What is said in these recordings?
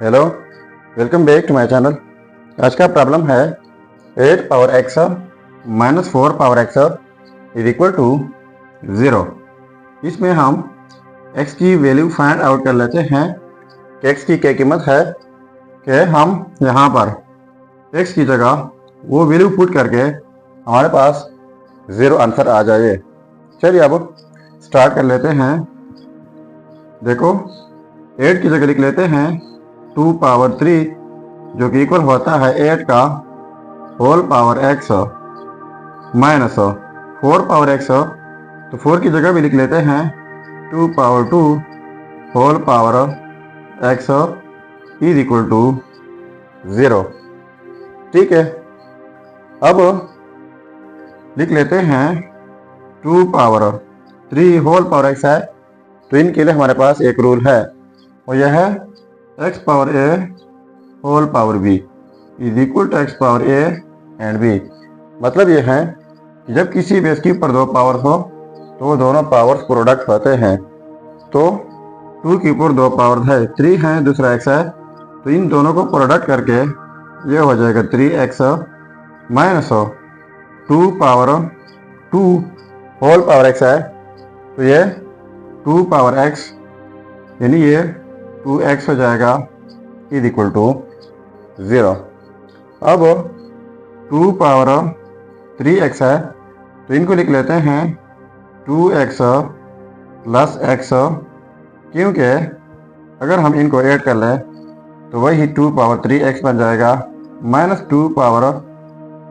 Hello, welcome back to my channel. आज का problem है 8 power X minus 4 power X is equal to 0। इसमें हम x की वैल्यू फाइंड आउट कर लेते हैं कि x की क्या कीमत है कि हम यहाँ पर x की जगह वो वैल्यू पुट करके हमारे पास 0 आंसर आ जाए। चलिए अब स्टार्ट कर लेते हैं। देखो 8 की जगह लिख लेते हैं 2 पावर 3 जो कि इक्वल होता है 8 का whole power X minus 4 power X. तो 4 की जगह भी लिख लेते हैं 2 power 2 whole power X is equal to 0। ठीक है, अब लिख लेते हैं 2 पावर 3 होल पावर एक्स है, तो इनके लिए हमारे पास एक रूल है और यह है X power A whole power B is equal to X power A and B. मतलब यह है कि जब किसी बेस के ऊपर दो पावर्स हो तो वो दोनों पावर्स प्रोडक्ट होते हैं। तो 2 के ऊपर दो पावर है, 3 है, दूसरा x है, तो इन दोनों को प्रोडक्ट करके ये हो जाएगा 3x minus 2 power 2 whole power x है, तो ये 2 पावर x यानी ये 2x हो जाएगा इज इक्वल टू 0। अब 2 पावर 3x है, तो इनको लिख लेते हैं 2x प्लस x, क्योंकि अगर हम इनको ऐड कर लें तो वही 2 पावर 3x बन जाएगा minus 2 power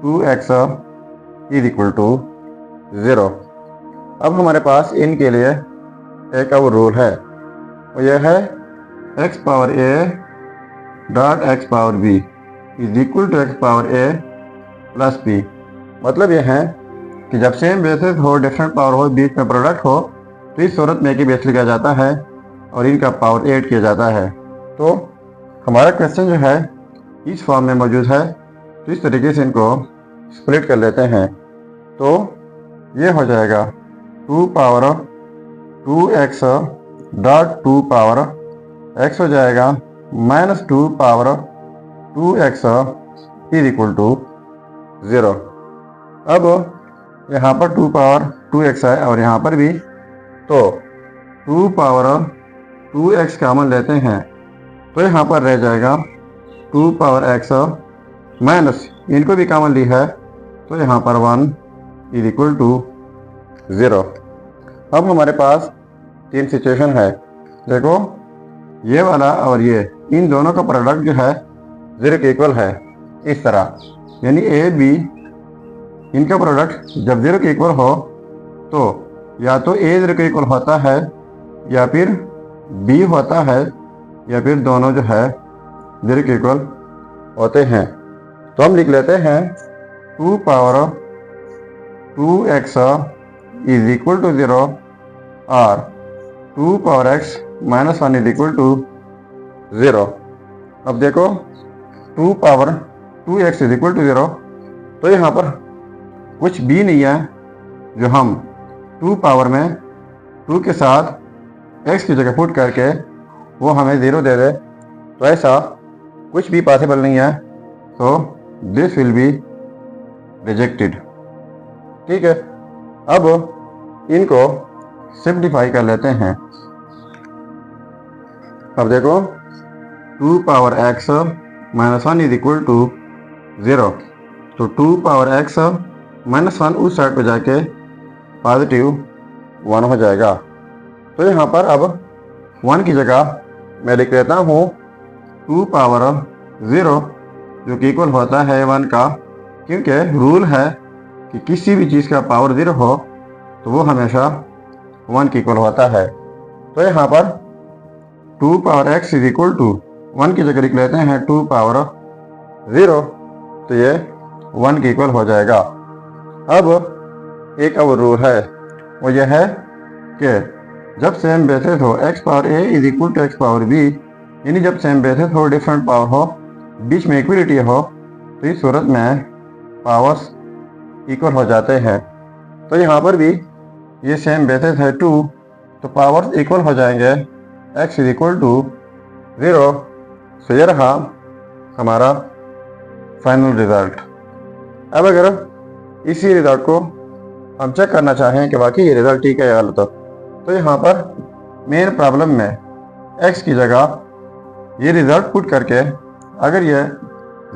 2x is equal to 0। अब हमारे पास इनके लिए एक और रूल है और यह है x power a dot X power B is equal to X power A plus B. मतलब यह है कि जब सेम बेसिस हो, डिफरेंट पावर हो, बीच में प्रोडक्ट हो, तो इस सूरत में एक ही बेस लिखा जाता है और इनका पावर 8 किया जाता है। तो हमारा क्वेश्चन जो है इस फॉर्म में मौजूद है, तो इस तरीके से इनको स्प्लिट कर लेते हैं। तो ये हो जाएगा 2 power 2x dot 2 power x हो जाएगा minus 2 power 2x is equal to 0। अब यहाँ पर 2 पावर 2x है और यहाँ पर भी, तो 2 पावर 2x कॉमन लेते हैं तो यहाँ पर रह जाएगा 2 पावर x माइनस इनको भी कॉमन ली है तो यहाँ पर 1 इज इक्वल टू 0। अब हमारे पास 3 सिचुएशन है। देखो ये वाला और ये, इन दोनों का प्रोडक्ट जो है 0 के इक्वल है इस तरह, यानी ए बी इनका प्रोडक्ट जब 0 के इक्वल हो तो या तो ए 0 के इक्वल होता है या फिर बी होता है या फिर दोनों जो है 0 के इक्वल होते हैं। तो हम लिख लेते हैं 2 power 2x is equal to 0 और 2 power x minus 1 is equal to 0। अब देखो 2 power 2x is equal to 0, तो यहाँ पर कुछ भी नहीं है जो हम 2 पावर में 2 के साथ x की जगह पुट करके वो हमें 0 दे दे, तो ऐसा कुछ भी पॉसिबल नहीं है। तो दिस विल बी रिजेक्टेड। ठीक है, अब इनको सिंप्लीफाई कर लेते हैं। अब देखो 2 power x minus 1 is equal to 0, तो 2 पावर x माइनस 1 उस साइड पे जाके पॉजिटिव 1 हो जाएगा। तो यहाँ पर अब 1 की जगह मैं लिख लेता हूँ 2 पावर 0 जो कि इक्वल होता है 1 का, क्योंकि रूल है कि किसी भी चीज़ का पावर 0 हो तो वो हमेशा 1 के इक्वल होता है। तो यहाँ पर 2 power x is equal to 1 की जगह लिख लेते हैं 2 पावर 0, तो ये 1 के इक्वल हो जाएगा। अब एक और रूल है वो यह है कि जब सेम बेसिस हो x power a is equal to x power b, यानी जब सेम बेसिस हो, डिफरेंट पावर हो, बीच में इक्वलिटी हो, तो इस सूरत में पावर्स इक्वल हो जाते हैं। तो यहाँ पर भी ये सेम बेसिस है 2, तो पावर्स इक्वल हो जाएंगे x इज इक्वल टू 0 तो ये रहा हमारा फाइनल रिज़ल्ट। अब अगर इसी रिज़ल्ट को हम चेक करना चाहें कि वाकई ये रिज़ल्ट ठीक है या गलत, तो यहाँ पर मेन प्रॉब्लम में x की जगह ये रिज़ल्ट पुट करके अगर ये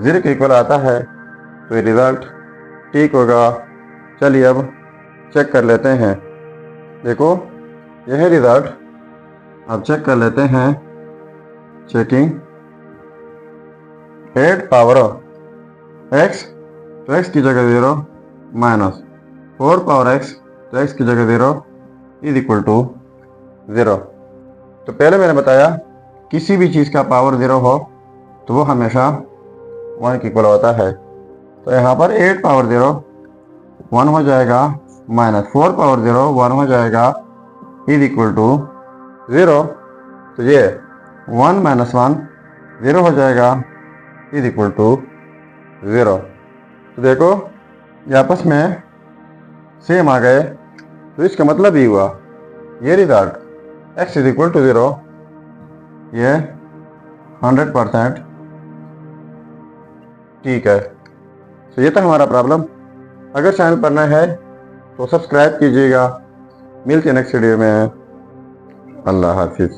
0 के इक्वल आता है तो ये रिज़ल्ट ठीक होगा। चलिए अब चेक कर लेते हैं। देखो यह रिज़ल्ट अब चेक कर लेते हैं। चेकिंग 8 पावर x तो x की जगह 0 माइनस 4 पावर x तो x की जगह 0 इज इक्वल टू 0। तो पहले मैंने बताया किसी भी चीज़ का पावर 0 हो तो वो हमेशा 1 के इक्वल होता है। तो यहाँ पर 8 पावर 0 1 हो जाएगा, माइनस 4 पावर 0 1 हो जाएगा, इज इक्वल टू 0। तो ये 1 माइनस 1 0 हो जाएगा, इज इक्वल टू 0। तो देखो ये आपस में सेम आ गए, तो इसका मतलब ये हुआ ये result x is equal to 0 ये 100% ठीक है। तो ये था हमारा प्रॉब्लम। अगर चैनल पर नए है तो सब्सक्राइब कीजिएगा। मिलते हैं नेक्स्ट वीडियो में। अल्लाह हाफिज़।